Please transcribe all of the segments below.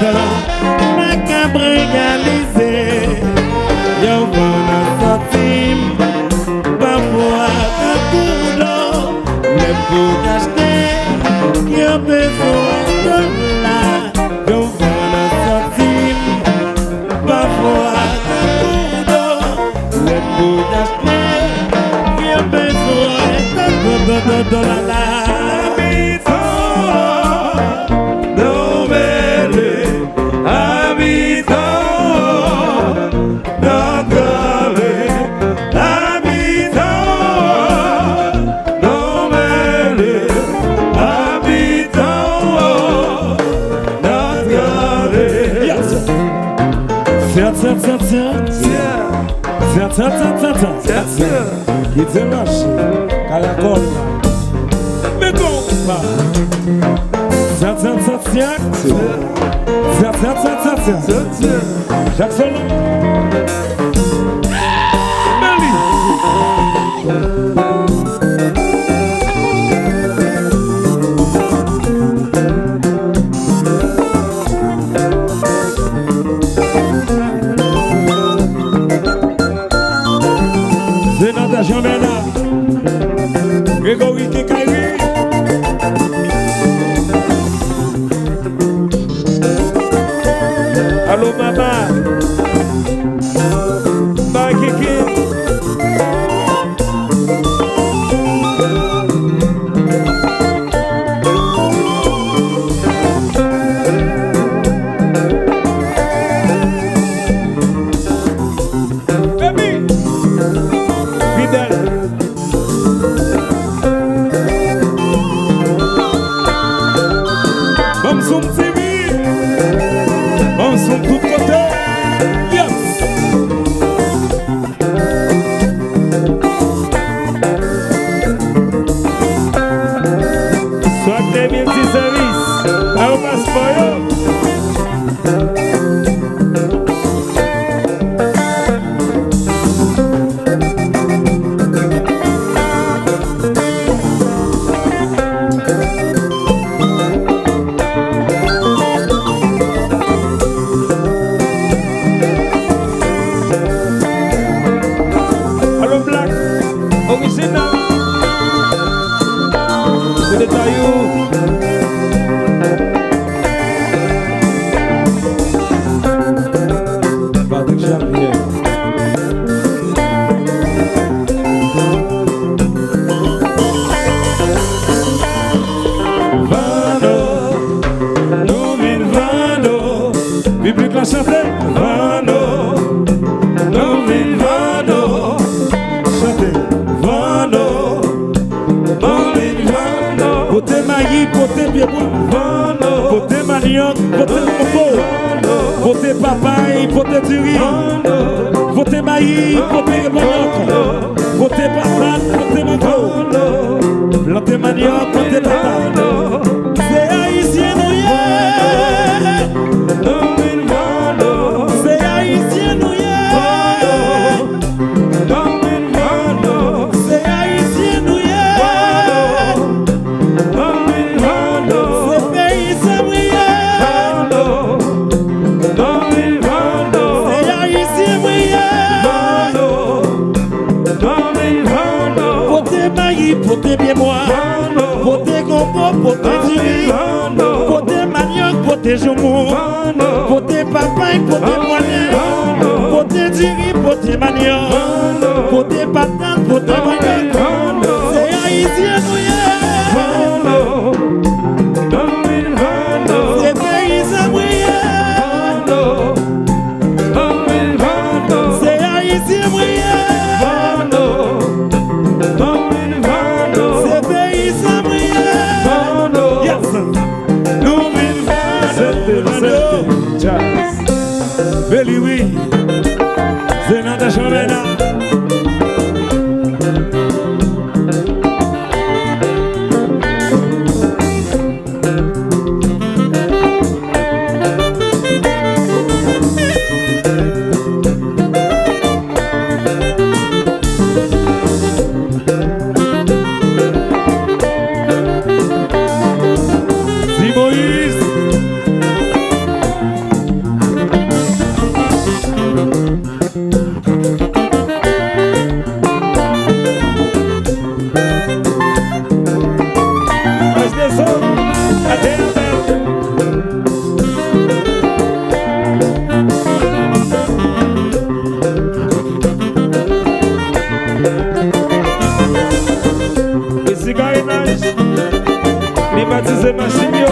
Ma cabre égalisée, y'a un sortim, parfois un coup d'eau, mais pour t'acheter, y'a besoin de là, y'a un sortim, parfois un coup d'eau, mais pour t'acheter, y'a besoin de là. Qui te marche à la colle. Mais non, pas. Jackson. Jean-Bernard, Grégory Kekaïri. Allô maman, ma Kiki. Votez papaye, votez du riz, votez maïs, votez manioc, votez patate, votez mango, plantez manioc, votez patate. C'est haïtien nous c'est haïtien nous c'est haïtien nous c'est pays sabrier. Potez bien moi, potez gombo, potez du riz, potez manioc, potez joumou, potez papaye, potez moyen, potez du riz, potez manioc, potez patate, potez manioc, c'est haïtien nous c'est pays sabrier, c'est haïtien Beli oui, Zenanda Jean-Bernard. José Massimio.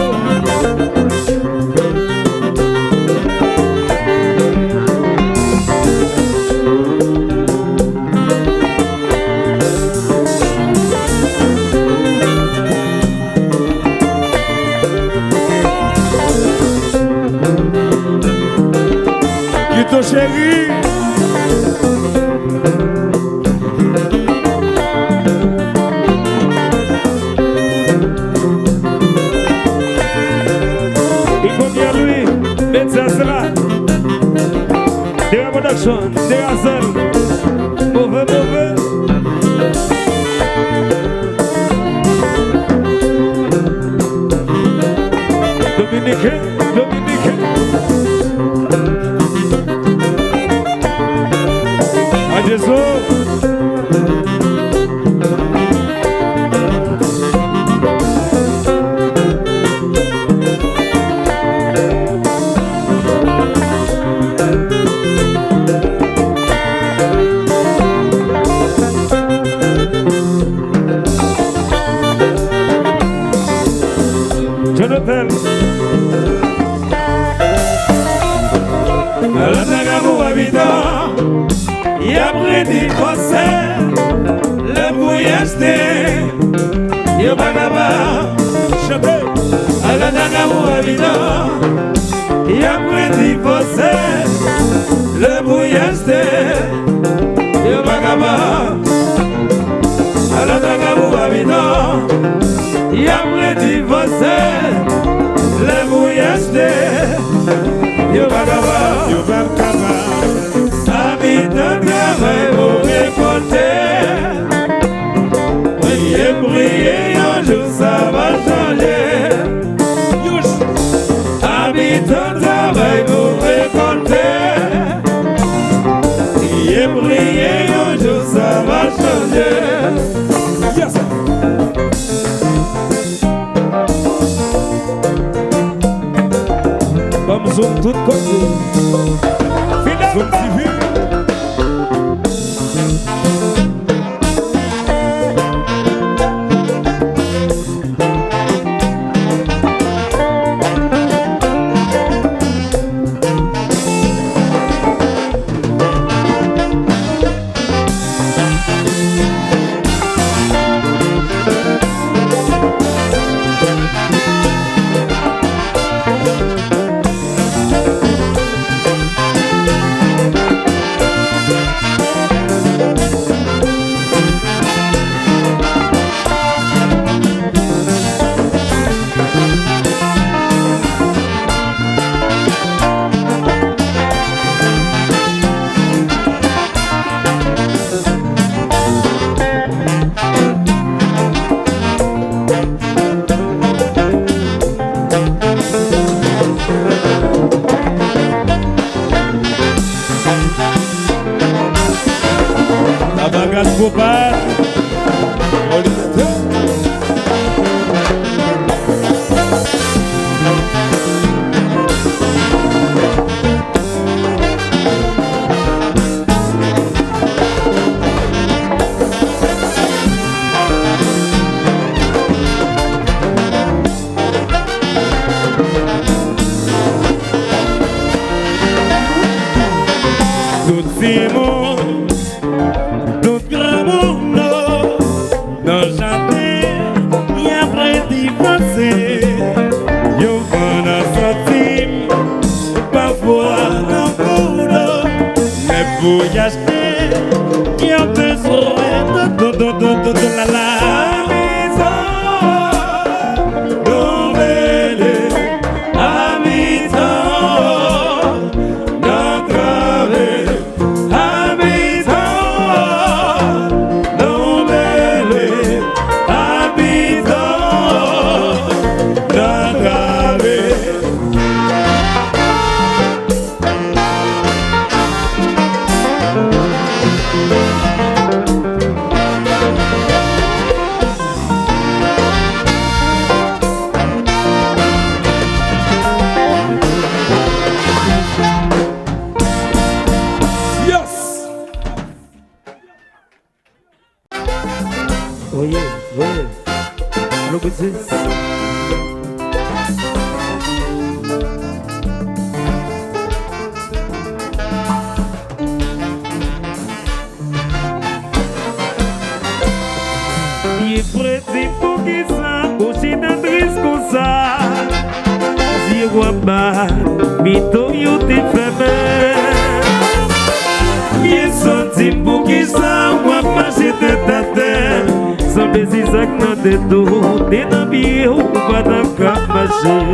Quito chéri. Production, des Hazel, mauvais. Dominique. Adjeso. Jonathan. La nagamu habita y aprendí cosas le bouillaste yo bagaba chante la nagamu habita y aprendí cosas le bouillaste yo bagaba la nagamu habita y aprendí cosas le bouillaste yo bagaba habitant travail pour récolter prier un jour ça va changer habitant travail pour récolter prier un jour ça va changer yes. Vamos zoom tout côté. Zoom TV. quoi pas, mito yo te fait. Qui senti pour qui ça, moi marcher tête à tête. Sans baiser ça que dans tes dos, t'es dans pied ou pas dans cap marcher.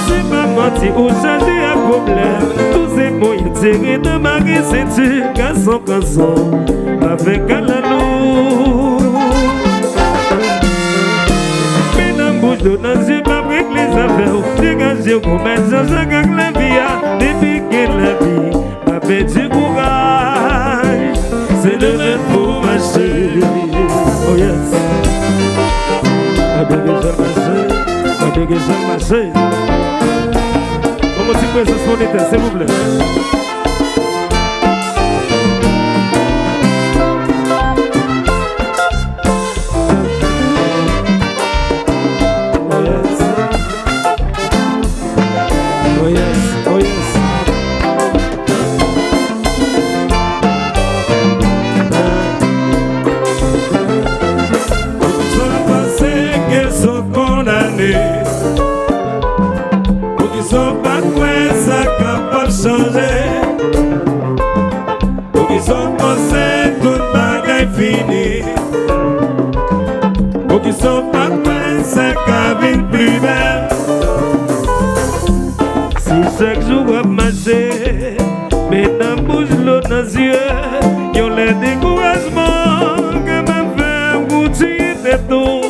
C'est pas menti ou changer à problème. Tous ces moyens tirés de ma ceinture, garçon, avec un anneau. Bouche d'eau dans les yeux, pas avec les affaires. Dégagez au commerce, Jean-Jacques avec la vie. Depuis que la vie m'a fait du courage, c'est le même pour marcher. Oh yes. Ma dégagez le marché. Comment tu peux se sonner, s'il vous plaît? Pour qu'ils sont pas prêts, c'est qu'avec plus belle. Si chaque jour va marcher, mais dans bouche l'eau dans les yeux, y'ont les découragements que m'a fait goûter tes dos.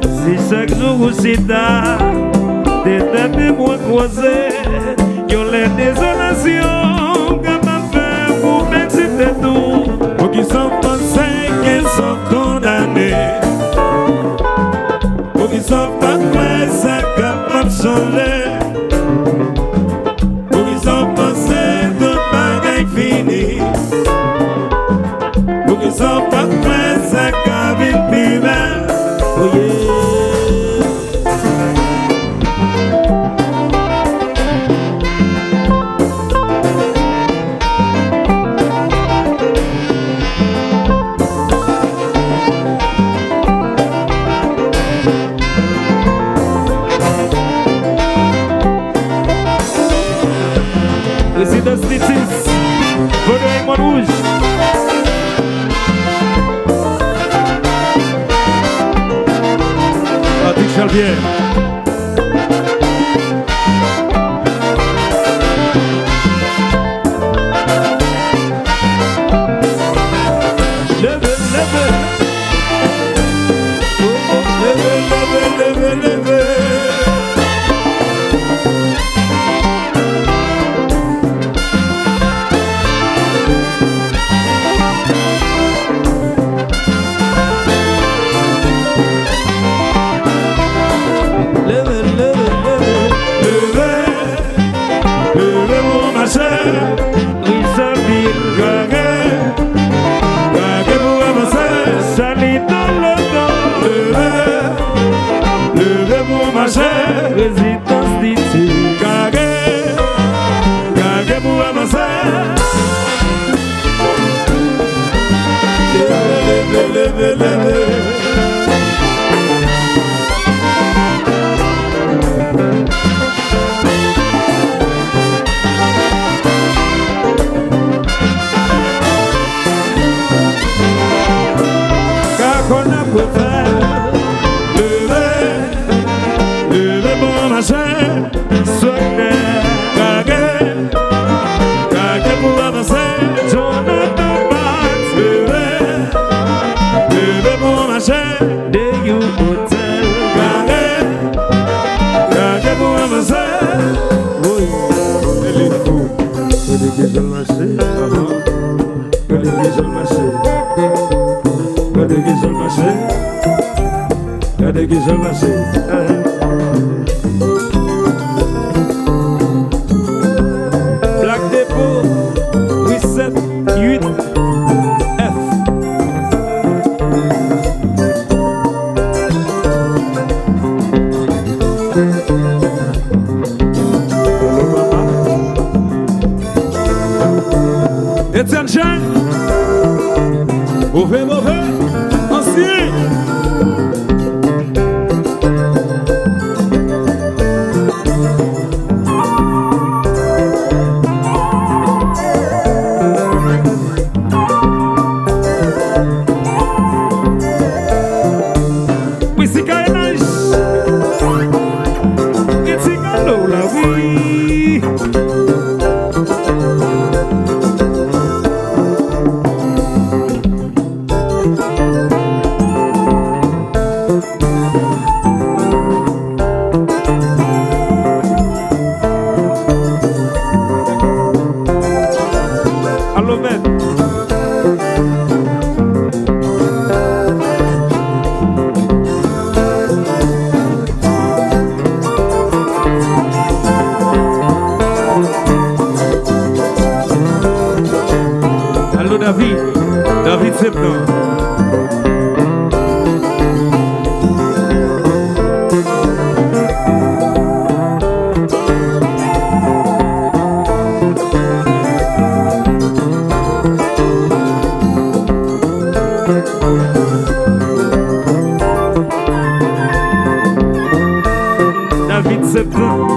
Si chaque jour aussi tard, tes têtes et moi croisées, y'ont les désolations que m'a fait couper tes dos. Pour qu'ils sont pensés qu'ils sont condamnés. Pour qu'ils sont pas prêts, c'est capable de changer. Pour qu'ils sont pensés tout bagaille fini. Pour qu'ils sont pas prêts, c'est qu'avec plus belle. Oh yeah. Résidence Tétis, Vaudreuil Montrouge. Patrick Chalvière. Résidence Tétis, Gagé pour avancer. Levez. Car qu'on a pour faire. Levez pour marcher. Soigner, Gagé pour avancer. Jonathan Bass, Levez pour marcher. The You Hotel. Gagé pour avancer. Elle est fou. Déguise le marché. Déguise le marché. Déguise le marché. Déguise le marché. Black Depot 878 F. Etienne Jean. Mauvais, ancien. septembre. David septembre.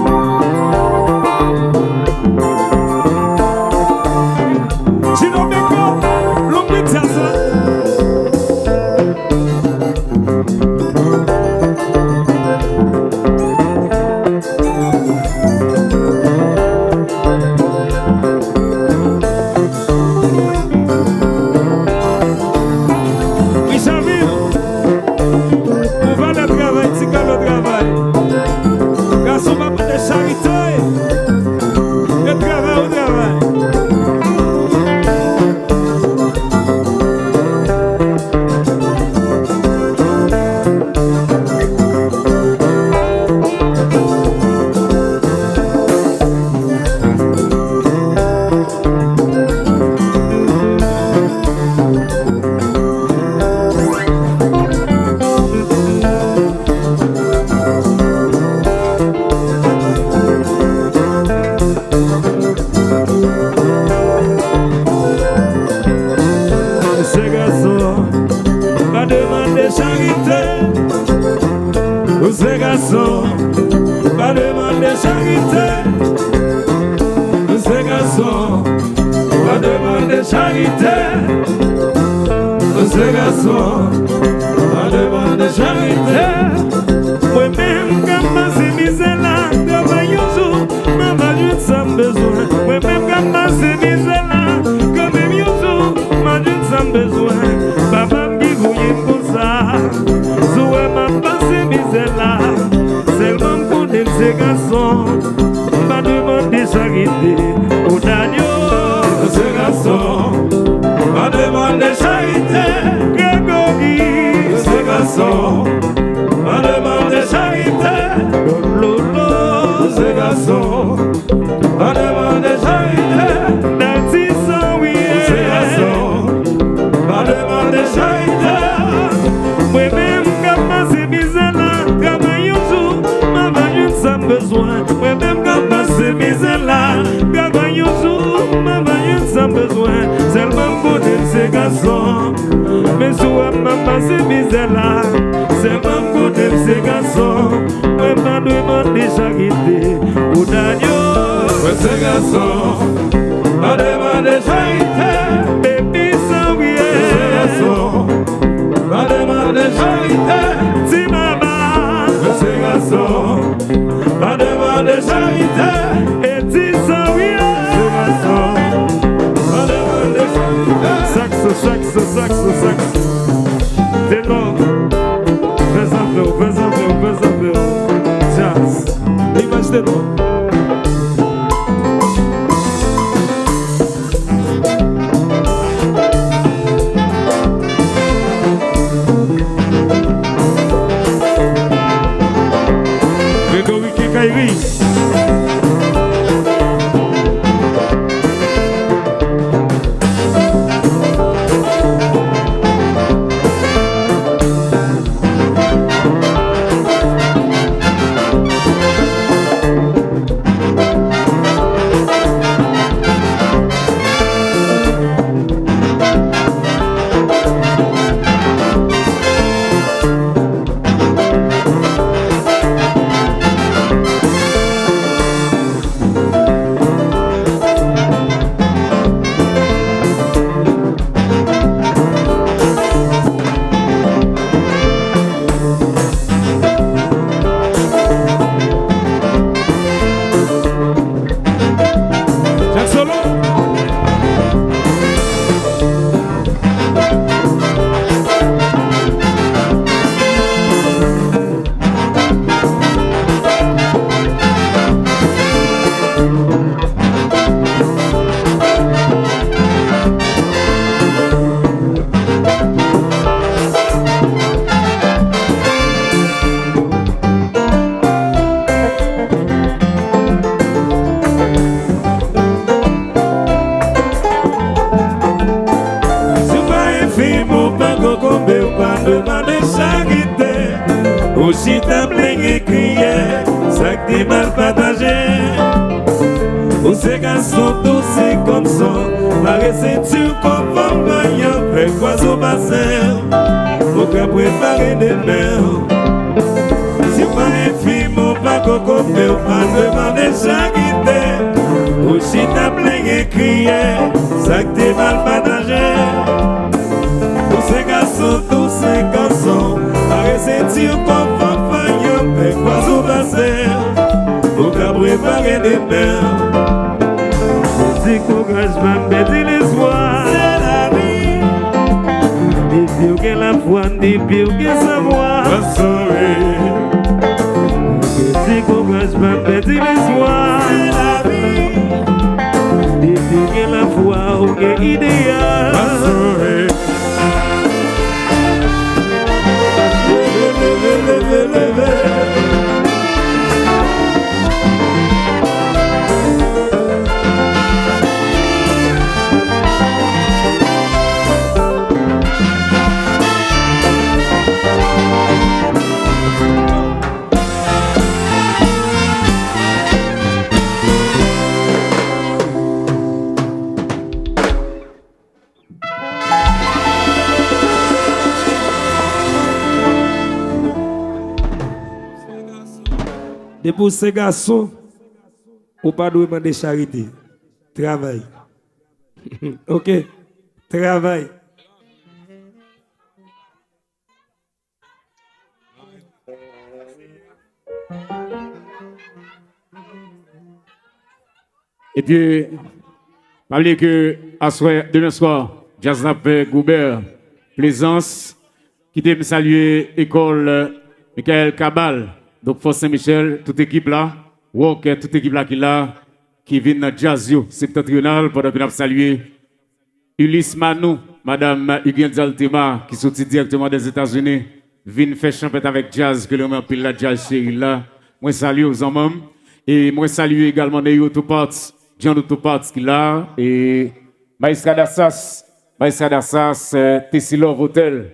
Ces garçons, pas demander charité. Ces garçons, pas demander charité. Ces garçons, pas demander charité. Moi-même, comme c'est misère là, travaille un jour, maman, je sans besoin. Moi-même, comme c'est misère là, comme un jour, maman, je sans besoin. Papa me dit, vous pour ça. Souhait ma pensée misère là. Seulement pour ces garçons, pas demander charité. Au Daniel, ces garçons, pas demander charité. Grégory, ces garçons, pas demander charité. Lolo, ces garçons, pas demander charité. Natissa, oui, ces garçons, pas demander charité. Moi-même, comme c'est bizarre là, travaille un jour, maman, je sans besoin. Moi-même, comme c'est bizarre là, travaille un jour, maman, je sans besoin. Seulement pour ces garçons, mais soit maman, c'est bizarre là. Seulement pour ces garçons, moi, pas demander charité. Ou Daniel, ces garçons, pas demander charité. Baby, ça oui, ces garçons, pas demander charité. Si maman, ces garçons, pas demander charité. Et si ça oui, ces garçons, pas demander charité. Saxo. C'est bon. Fais un peu. Jazz. Image de nous. Grégory Kairi. chita plein et crier, ça que t'es mal partagé. Ou ces garçons tous c'est comme ça, marre ceinture comme femme gagnant, fait quoi au bassin, faut qu'à préparer des mers. Si pas les filles, mon pas coco, mais on va demander chaque idée. Ou chita plein et crier, ça que t'es mal partagé. Ou ces garçons tous c'est comme ça, marre ceinture comme femme gagnant, fait quoi au bassin, faut qu'à préparer des mers. Si courage m'a bêté l'espoir, C'est la vie. depuis que la foi, depuis que savoir. Si courage m'a bêté l'espoir, C'est la vie. depuis que la foi, ok idéal. Et pour ces garçons, on pas demander charité. Travail. Ok? Travail. Et puis, parler que à soir, demain soir, Jazz Nappé, Goubert, Plaisance, qui te saluer école Michael Cabal, donc Fort Saint-Michel, toute équipe là, Walker, toute équipe là qui vient dans Jazzio septentrional, pendant que nous salué Ulysse Manou, Madame Huguette Zaltema, qui sortit directement des États-Unis, vient faire champêtre avec Jazz, que l'on appelle la Jazz chérie là. Moi salue aux hommes, et moi salue également Neyo Topats, John Topats qui là, et Maïstra d'Assas, Tessilov Hotel,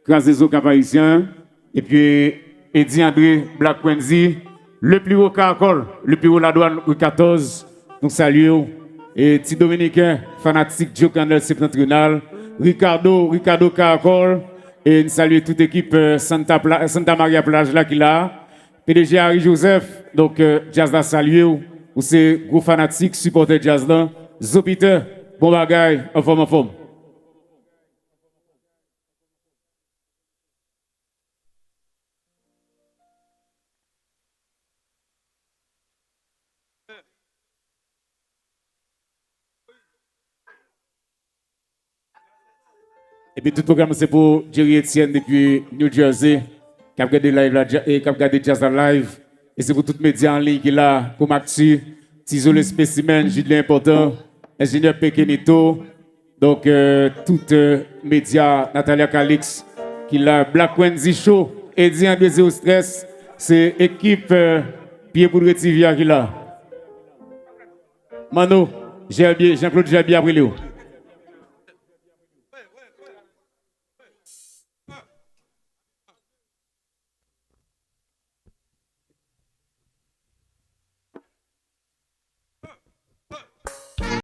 Grand Cap-Haïtien, et puis Eddie André Black Wendy, le plus haut caracol, le plus haut la douane Louis 14, nous saluons, et petit dominicain, fanatique Joe Candel septentrional, Ricardo Caracol, et nous saluons toute l'équipe Santa Maria Plage là qui là, PDG Harry Joseph, donc Jazz là salué, ou c'est gros fanatique, supporter Jazz là, Zopiter, bon bagaille, en forme. Et puis tout le programme c'est pour Jerry Etienne depuis New Jersey, qui a regardé live là, et qui a regardé Jazz Live. Et c'est pour tous les médias en ligne qui est là, comme Actu, Tiso le spécimen, Julien Important, ingénieur Pekenito, donc tous les médias, Natalia Calix, qui est là, Black Wendy Show, Eddie André Zéro Stress, c'est équipe Pierre Poudre TV qui est là. Mano, Jean-Claude Gerbier après Léo.